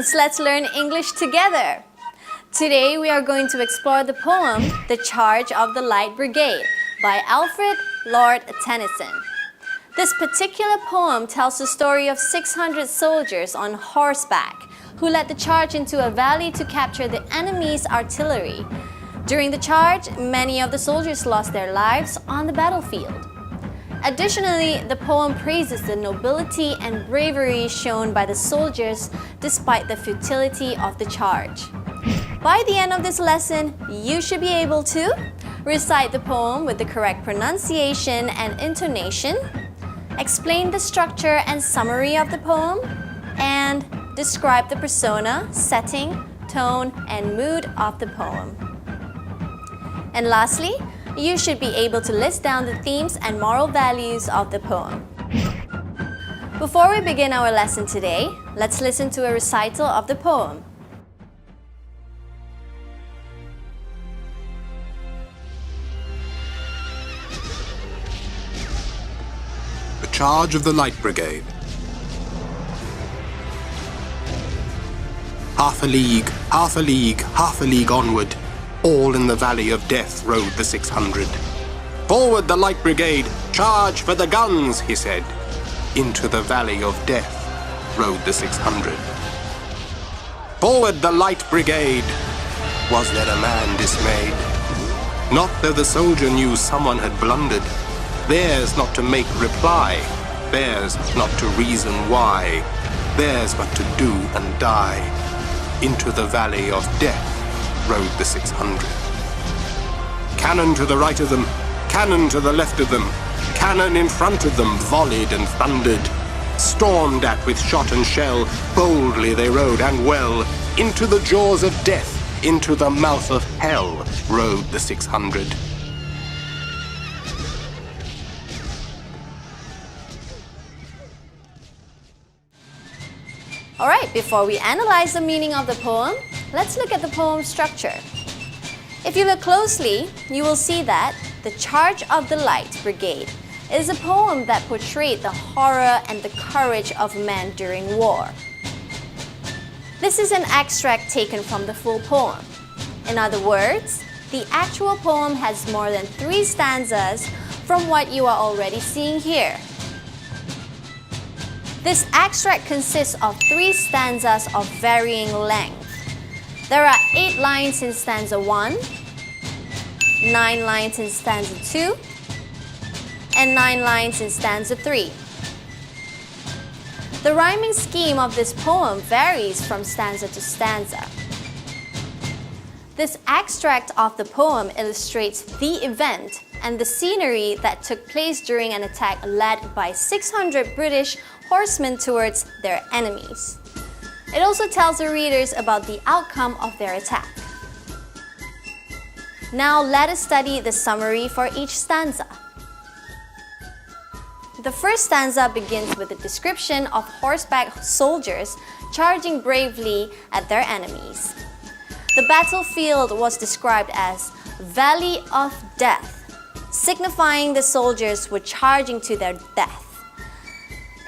friends, let's learn English together. Today we are going to explore the poem The Charge of the Light Brigade by Alfred Lord Tennyson. This particular poem tells the story of 600 soldiers on horseback who led the charge into a valley to capture the enemy's artillery. During the charge, many of the soldiers lost their lives on the battlefield. Additionally, the poem praises the nobility and bravery shown by the soldiers despite the futility of the charge. By the end of this lesson, you should be able to recite the poem with the correct pronunciation and intonation, explain the structure and summary of the poem, and describe the persona, setting, tone, and mood of the poem. And lastly, you should be able to list down the themes and moral values of the poem. Before we begin our lesson today, let's listen to a recital of the poem. The Charge of the Light Brigade. Half a league, half a league, half a league onward, all in the valley of death rode the 600. Forward the Light Brigade, charge for the guns, he said. Into the valley of death rode the 600. Forward the Light Brigade. Was there a man dismayed? Not though the soldier knew someone had blundered. Theirs not to make reply, theirs not to reason why, theirs but to do and die. Into the valley of death rode the 600. Cannon to the right of them, cannon to the left of them, cannon in front of them volleyed and thundered. Stormed at with shot and shell, boldly they rode and well. Into the jaws of death, into the mouth of hell rode the 600. Alright, before we analyze the meaning of the poem, let's look at the poem structure. If you look closely, you will see that The Charge of the Light Brigade is a poem that portrayed the horror and the courage of men during war. This is an extract taken from the full poem. In other words, the actual poem has more than 3 stanzas from what you are already seeing here. This extract consists of 3 stanzas of varying length. There are 8 lines in stanza 1, 9 lines in stanza 2, and 9 lines in stanza 3. The rhyming scheme of this poem varies from stanza to stanza. This extract of the poem illustrates the event and the scenery that took place during an attack led by 600 British horsemen towards their enemies. It also tells the readers about the outcome of their attack. Now let us study the summary for each stanza. The first stanza begins with a description of horseback soldiers charging bravely at their enemies. The battlefield was described as Valley of Death, signifying the soldiers were charging to their death.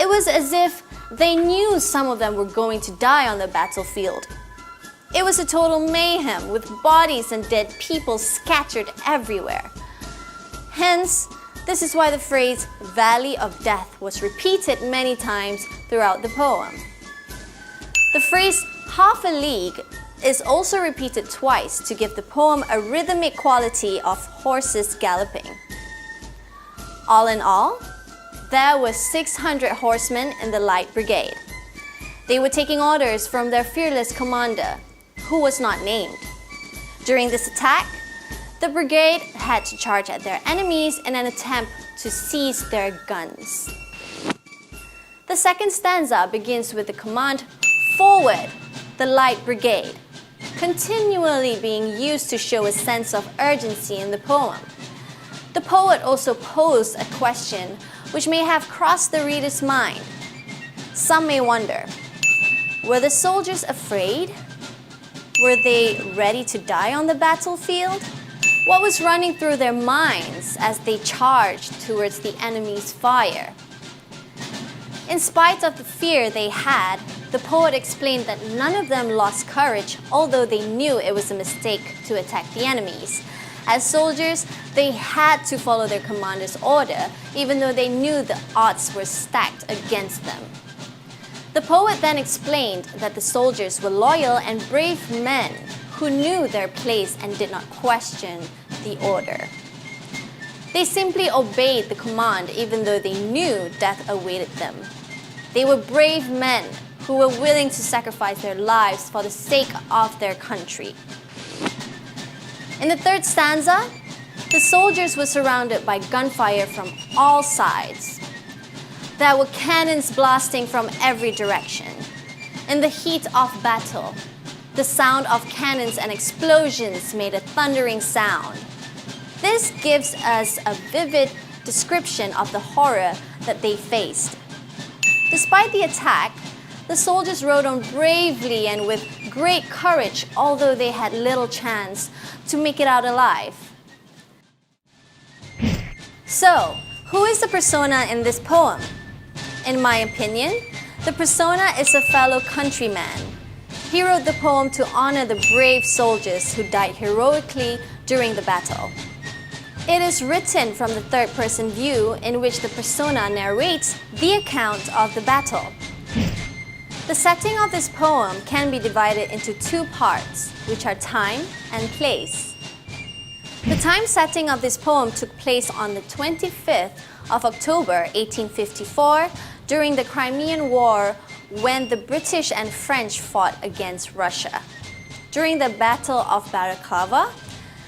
It was as if they knew some of them were going to die on the battlefield. It was a total mayhem with bodies and dead people scattered everywhere. Hence, this is why the phrase Valley of Death was repeated many times throughout the poem. The phrase half a league is also repeated twice to give the poem a rhythmic quality of horses galloping. All in all, there were 600 horsemen in the Light Brigade. They were taking orders from their fearless commander, who was not named. During this attack, the brigade had to charge at their enemies in an attempt to seize their guns. The second stanza begins with the command, "Forward, the Light Brigade," continually being used to show a sense of urgency in the poem. The poet also posed a question which may have crossed the reader's mind. Some may wonder, were the soldiers afraid? Were they ready to die on the battlefield? What was running through their minds as they charged towards the enemy's fire? In spite of the fear they had, the poet explained that none of them lost courage, although they knew it was a mistake to attack the enemies. As soldiers, they had to follow their commander's order, even though they knew the odds were stacked against them. The poet then explained that the soldiers were loyal and brave men who knew their place and did not question the order. They simply obeyed the command even though they knew death awaited them. They were brave men who were willing to sacrifice their lives for the sake of their country. In the third stanza, the soldiers were surrounded by gunfire from all sides. There were cannons blasting from every direction. In the heat of battle, the sound of cannons and explosions made a thundering sound. This gives us a vivid description of the horror that they faced. Despite the attack, the soldiers rode on bravely and with great courage, although they had little chance to make it out alive. So, who is the persona in this poem? In my opinion, the persona is a fellow countryman. He wrote the poem to honor the brave soldiers who died heroically during the battle. It is written from the third-person view in which the persona narrates the account of the battle. The setting of this poem can be divided into two parts, which are time and place. The time setting of this poem took place on the 25th of October 1854 during the Crimean War when the British and French fought against Russia. During the Battle of Balaclava,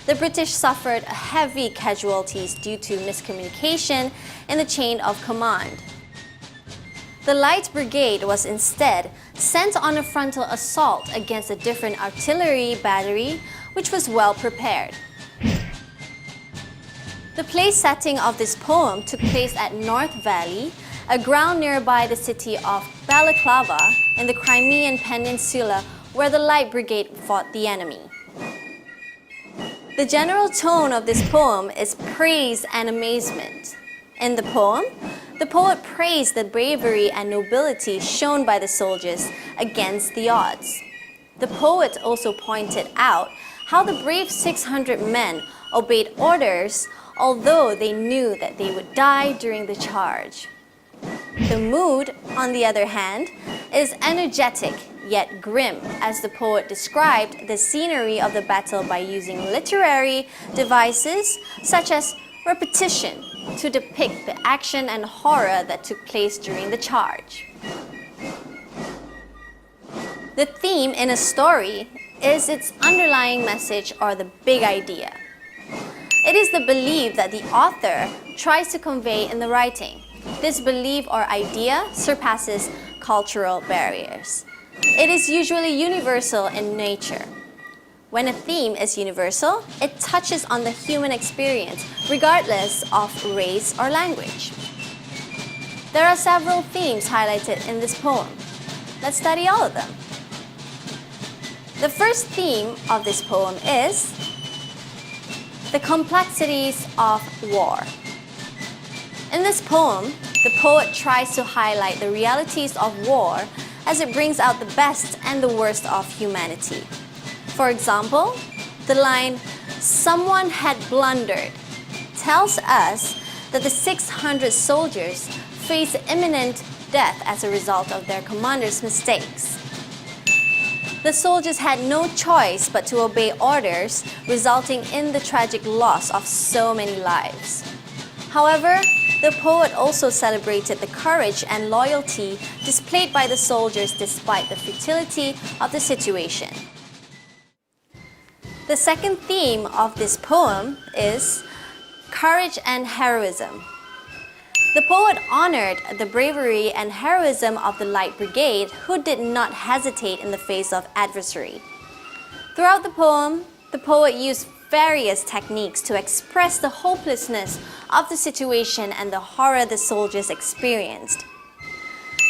the British suffered heavy casualties due to miscommunication in the chain of command. The Light Brigade was instead sent on a frontal assault against a different artillery battery, which was well prepared. The place setting of this poem took place at North Valley, a ground nearby the city of Balaclava in the Crimean Peninsula where the Light Brigade fought the enemy. The general tone of this poem is praise and amazement. In the poem, the poet praised the bravery and nobility shown by the soldiers against the odds. The poet also pointed out how the brave 600 men obeyed orders, although they knew that they would die during the charge. The mood, on the other hand, is energetic yet grim, as the poet described the scenery of the battle by using literary devices such as repetition to depict the action and horror that took place during the charge. The theme in a story is its underlying message or the big idea. It is the belief that the author tries to convey in the writing. This belief or idea surpasses cultural barriers. It is usually universal in nature. When a theme is universal, it touches on the human experience, regardless of race or language. There are several themes highlighted in this poem. Let's study all of them. The first theme of this poem is the complexities of war. In this poem, the poet tries to highlight the realities of war as it brings out the best and the worst of humanity. For example, the line, "Someone had blundered," tells us that the 600 soldiers faced imminent death as a result of their commander's mistakes. The soldiers had no choice but to obey orders, resulting in the tragic loss of so many lives. However, the poet also celebrated the courage and loyalty displayed by the soldiers despite the futility of the situation. The second theme of this poem is courage and heroism. The poet honored the bravery and heroism of the Light Brigade, who did not hesitate in the face of adversary. Throughout the poem, the poet used various techniques to express the hopelessness of the situation and the horror the soldiers experienced.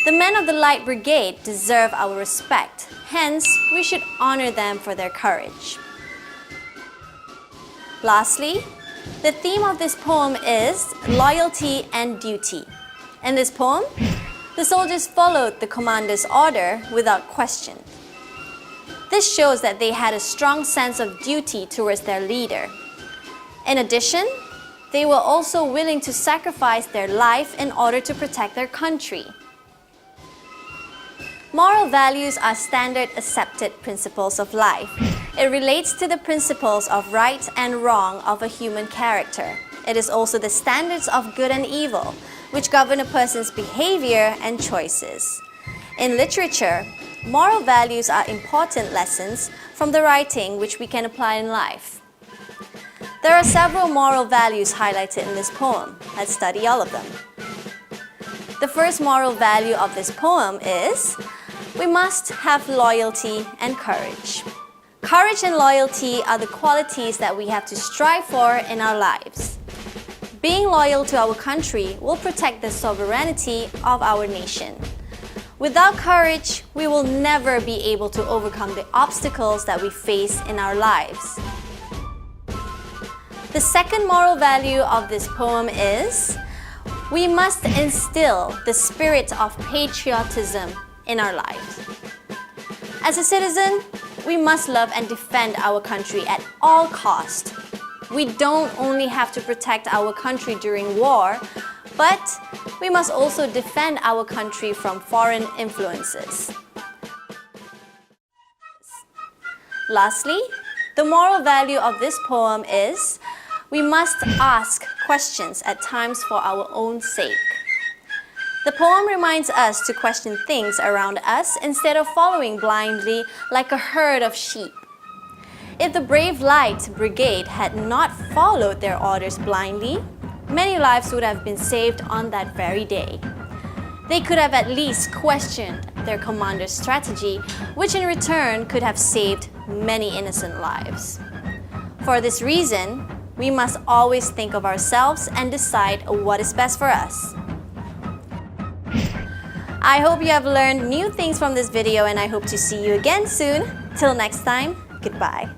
The men of the Light Brigade deserve our respect, hence we should honor them for their courage. Lastly, the theme of this poem is loyalty and duty. In this poem, The soldiers followed the commander's order without question. This shows that they had a strong sense of duty towards their leader. In addition, they were also willing to sacrifice their life in order to protect their country. Moral values are standard accepted principles of life. It relates to the principles of right and wrong of a human character. It is also the standards of good and evil, which govern a person's behavior and choices. In literature, moral values are important lessons from the writing which we can apply in life. There are several moral values highlighted in this poem. Let's study all of them. The first moral value of this poem is, we must have loyalty and courage. Courage and loyalty are the qualities that we have to strive for in our lives. Being loyal to our country will protect the sovereignty of our nation. Without courage, we will never be able to overcome the obstacles that we face in our lives. The second moral value of this poem is, we must instill the spirit of patriotism in our lives. As a citizen, we must love and defend our country at all costs. We don't only have to protect our country during war, but we must also defend our country from foreign influences. Lastly, the moral value of this poem is, we must ask questions at times for our own sake. The poem reminds us to question things around us instead of following blindly like a herd of sheep. If the brave Light Brigade had not followed their orders blindly, many lives would have been saved on that very day. They could have at least questioned their commander's strategy, which in return could have saved many innocent lives. For this reason, we must always think of ourselves and decide what is best for us. I hope you have learned new things from this video, and I hope to see you again soon. Till next time, goodbye.